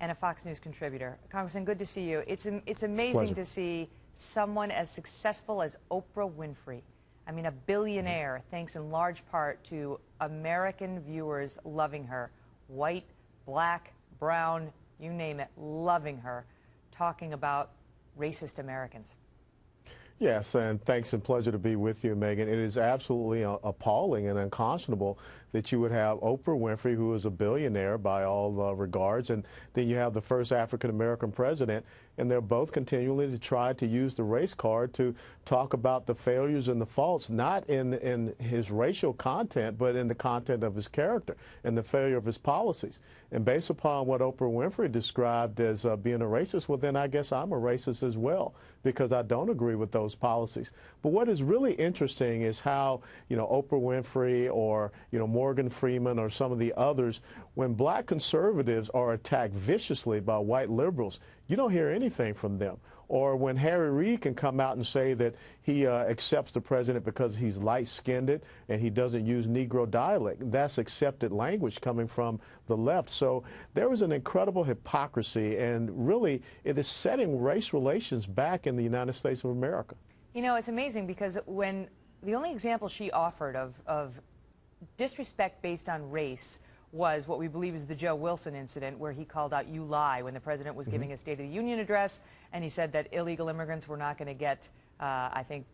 and a Fox News contributor. Congressman, good to see you. It's amazing to see someone as successful as Oprah Winfrey. I mean, a billionaire, thanks in large part to American viewers loving her. White, black, brown, you name it, loving her, talking about racist Americans. Yes, and thanks and pleasure to be with you, Megan. It is absolutely appalling and unconscionable that you would have Oprah Winfrey, who is a billionaire by all regards, and then you have the first African-American president, and they're both continually to try to use the race card to talk about the failures and the faults, not in his racial content, but in the content of his character and the failure of his policies. And based upon what Oprah Winfrey described as being a racist, well, then I guess I'm a racist as well, because I don't agree with those policies. But what is really interesting is how, Oprah Winfrey or, Morgan Freeman or some of the others, when black conservatives are attacked viciously by white liberals, you don't hear anything from them. Or when Harry Reid can come out and say that he accepts the president because he's light-skinned and he doesn't use Negro dialect, that's accepted language coming from the left. So there is an incredible hypocrisy, and really it is setting race relations back in the United States of America. It's amazing because when the only example she offered of disrespect based on race was what we believe is the Joe Wilson incident, where he called out "you lie" when the president was giving a State of the Union address, and he said that illegal immigrants were not going to get, I think,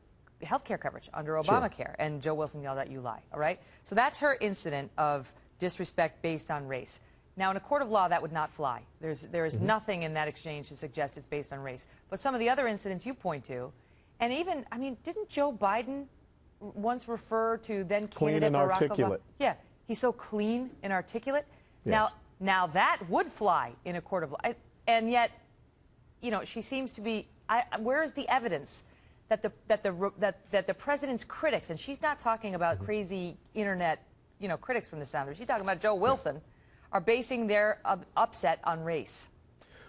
health care coverage under Obamacare. Sure. And Joe Wilson yelled out "you lie." All right? So that's her incident of disrespect based on race. Now, in a court of law, that would not fly. There is nothing in that exchange to suggest it's based on race. But some of the other incidents you point to, and even, I mean, didn't Joe Biden once refer to then candidate Barack Obama? Yeah. He's so clean and articulate. Yes. Now that would fly in a court of law. And yet, she seems to be. Where is the evidence that the president's critics, and she's not talking about crazy internet, critics from the Sounders. She's talking about Joe Wilson, are basing their upset on race.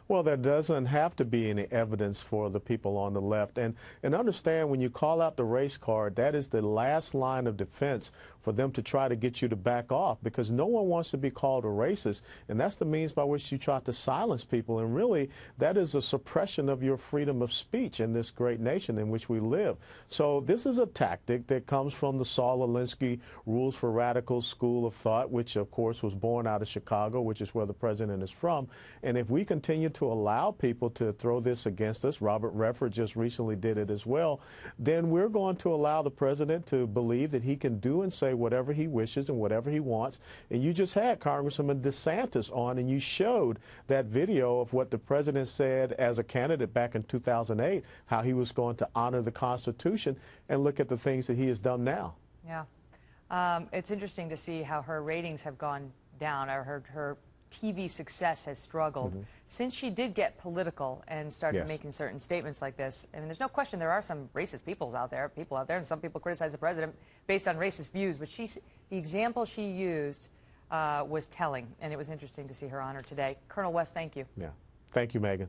Well, there doesn't have to be any evidence for the people on the left. And understand, when you call out the race card, that is the last line of defense for them to try to get you to back off, because no one wants to be called a racist. And that's the means by which you try to silence people. And really, that is a suppression of your freedom of speech in this great nation in which we live. So this is a tactic that comes from the Saul Alinsky Rules for Radicals school of thought, which, of course, was born out of Chicago, which is where the president is from. And if we continue to allow people to throw this against us, Robert Redford just recently did it as well, then we're going to allow the president to believe that he can do and say whatever he wishes and whatever he wants. And you just had Congressman DeSantis on, and you showed that video of what the president said as a candidate back in 2008, how he was going to honor the Constitution, and look at the things that he has done now. Yeah. It's interesting to see how her ratings have gone down, or her TV success has struggled. Since she did get political and started making certain statements like this. I mean, there's no question there are some racist people out there, and some people criticize the president based on racist views, but the example she used was telling, and it was interesting to see her honored today. Colonel West, thank you. Yeah. Thank you, Megan.